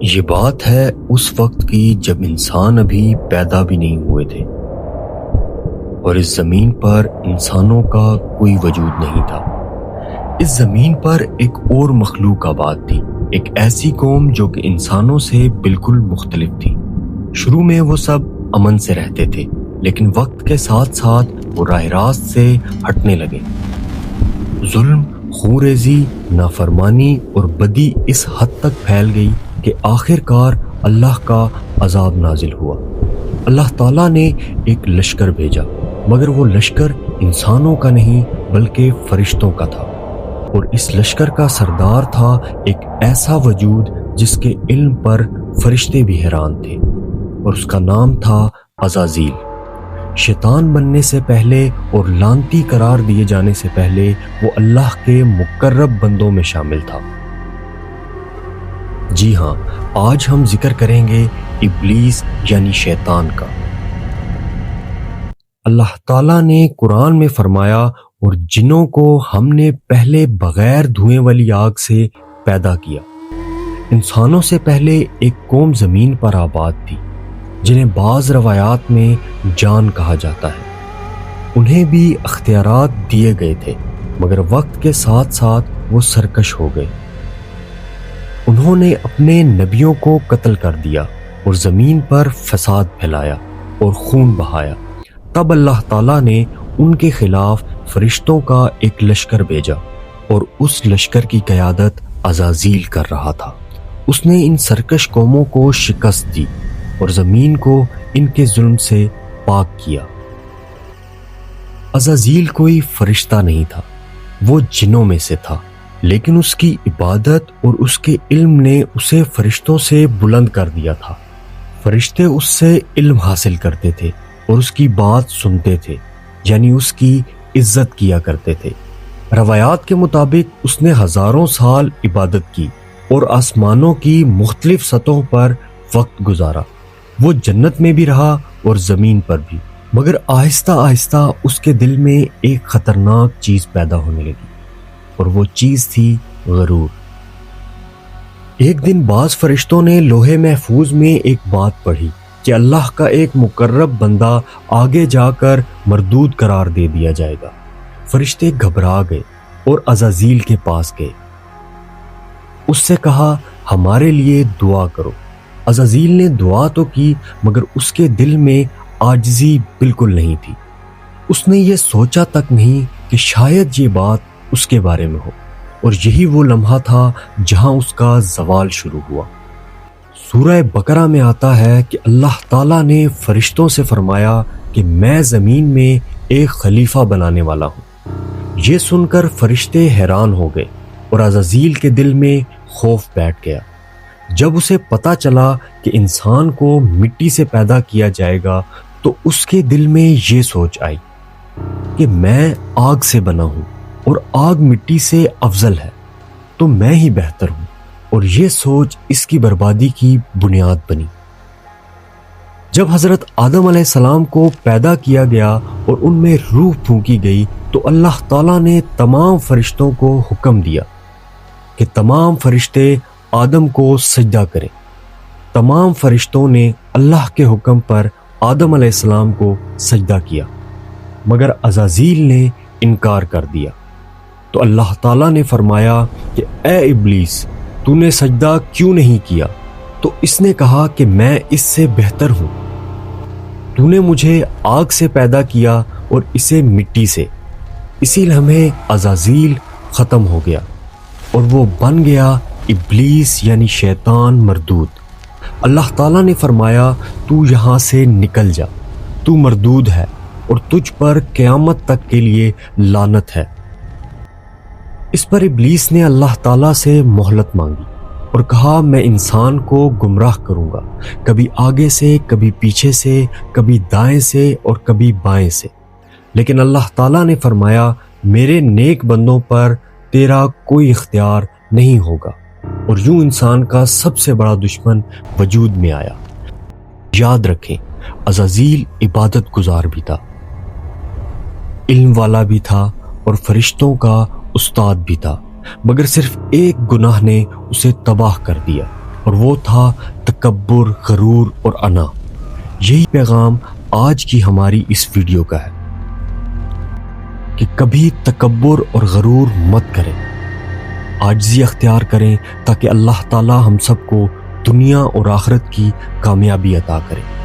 یہ بات ہے اس وقت کی جب انسان ابھی پیدا بھی نہیں ہوئے تھے اور اس زمین پر انسانوں کا کوئی وجود نہیں تھا۔ اس زمین پر ایک اور مخلوق آباد تھی، ایک ایسی قوم جو کہ انسانوں سے بالکل مختلف تھی۔ شروع میں وہ سب امن سے رہتے تھے، لیکن وقت کے ساتھ ساتھ وہ راہ راست سے ہٹنے لگے۔ ظلم، خونریزی، نافرمانی اور بدی اس حد تک پھیل گئی کہ آخر کار اللہ کا عذاب نازل ہوا۔ اللہ تعالیٰ نے ایک لشکر بھیجا، مگر وہ لشکر انسانوں کا نہیں بلکہ فرشتوں کا تھا، اور اس لشکر کا سردار تھا ایک ایسا وجود جس کے علم پر فرشتے بھی حیران تھے، اور اس کا نام تھا عزازیل۔ شیطان بننے سے پہلے اور لعنتی قرار دیے جانے سے پہلے وہ اللہ کے مقرب بندوں میں شامل تھا۔ جی ہاں، آج ہم ذکر کریں گے ابلیس یعنی شیطان کا۔ اللہ تعالیٰ نے قرآن میں فرمایا، اور جنوں کو ہم نے پہلے بغیر دھوئیں والی آگ سے پیدا کیا۔ انسانوں سے پہلے ایک قوم زمین پر آباد تھی جنہیں بعض روایات میں جان کہا جاتا ہے۔ انہیں بھی اختیارات دیے گئے تھے، مگر وقت کے ساتھ ساتھ وہ سرکش ہو گئے۔ انہوں نے اپنے نبیوں کو قتل کر دیا اور زمین پر فساد پھیلایا اور خون بہایا۔ تب اللہ تعالیٰ نے ان کے خلاف فرشتوں کا ایک لشکر بھیجا، اور اس لشکر کی قیادت عزازیل کر رہا تھا۔ اس نے ان سرکش قوموں کو شکست دی اور زمین کو ان کے ظلم سے پاک کیا۔ عزازیل کوئی فرشتہ نہیں تھا، وہ جنوں میں سے تھا، لیکن اس کی عبادت اور اس کے علم نے اسے فرشتوں سے بلند کر دیا تھا۔ فرشتے اس سے علم حاصل کرتے تھے اور اس کی بات سنتے تھے، یعنی اس کی عزت کیا کرتے تھے۔ روایات کے مطابق اس نے ہزاروں سال عبادت کی اور آسمانوں کی مختلف سطحوں پر وقت گزارا۔ وہ جنت میں بھی رہا اور زمین پر بھی، مگر آہستہ آہستہ اس کے دل میں ایک خطرناک چیز پیدا ہونے لگی، اور وہ چیز تھی غرور۔ ایک دن بعض فرشتوں نے لوح محفوظ میں ایک بات پڑھی کہ اللہ کا ایک مقرب بندہ آگے جا کر مردود قرار دے دیا جائے گا۔ فرشتے گھبرا گئے اور عزازیل کے پاس گئے۔ اس سے کہا، ہمارے لیے دعا کرو۔ عزازیل نے دعا تو کی، مگر اس کے دل میں عاجزی بالکل نہیں تھی۔ اس نے یہ سوچا تک نہیں کہ شاید یہ بات اس کے بارے میں ہو، اور یہی وہ لمحہ تھا جہاں اس کا زوال شروع ہوا۔ سورہ بقرہ میں آتا ہے کہ اللہ تعالیٰ نے فرشتوں سے فرمایا کہ میں زمین میں ایک خلیفہ بنانے والا ہوں۔ یہ سن کر فرشتے حیران ہو گئے اور عزازیل کے دل میں خوف بیٹھ گیا۔ جب اسے پتہ چلا کہ انسان کو مٹی سے پیدا کیا جائے گا تو اس کے دل میں یہ سوچ آئی کہ میں آگ سے بنا ہوں اور آگ مٹی سے افضل ہے، تو میں ہی بہتر ہوں، اور یہ سوچ اس کی بربادی کی بنیاد بنی۔ جب حضرت آدم علیہ السلام کو پیدا کیا گیا اور ان میں روح پھونکی گئی تو اللہ تعالیٰ نے تمام فرشتوں کو حکم دیا کہ تمام فرشتے آدم کو سجدہ کریں۔ تمام فرشتوں نے اللہ کے حکم پر آدم علیہ السلام کو سجدہ کیا، مگر عزازیل نے انکار کر دیا۔ تو اللہ تعالیٰ نے فرمایا کہ اے ابلیس، تو نے سجدہ کیوں نہیں کیا؟ تو اس نے کہا کہ میں اس سے بہتر ہوں۔ تو نے مجھے آگ سے پیدا کیا اور اسے مٹی سے۔ اسی لمحے عزازیل ختم ہو گیا اور وہ بن گیا ابلیس یعنی شیطان مردود۔ اللہ تعالیٰ نے فرمایا، تو یہاں سے نکل جا، تو مردود ہے اور تجھ پر قیامت تک کے لیے لعنت ہے۔ اس پر ابلیس نے اللہ تعالیٰ سے مہلت مانگی اور کہا، میں انسان کو گمراہ کروں گا، کبھی آگے سے، کبھی پیچھے سے، کبھی دائیں سے اور کبھی بائیں سے۔ لیکن اللہ تعالیٰ نے فرمایا، میرے نیک بندوں پر تیرا کوئی اختیار نہیں ہوگا، اور یوں انسان کا سب سے بڑا دشمن وجود میں آیا۔ یاد رکھیں، عزازیل عبادت گزار بھی تھا، علم والا بھی تھا اور فرشتوں کا استاد بھی تھا، مگر صرف ایک گناہ نے اسے تباہ کر دیا۔ اور وہ تھا تکبر، غرور اور انا۔ یہی پیغام آج کی ہماری اس ویڈیو کا ہے کہ کبھی تکبر اور غرور مت کریں، عاجزی اختیار کریں تاکہ اللہ تعالی ہم سب کو دنیا اور آخرت کی کامیابی عطا کرے۔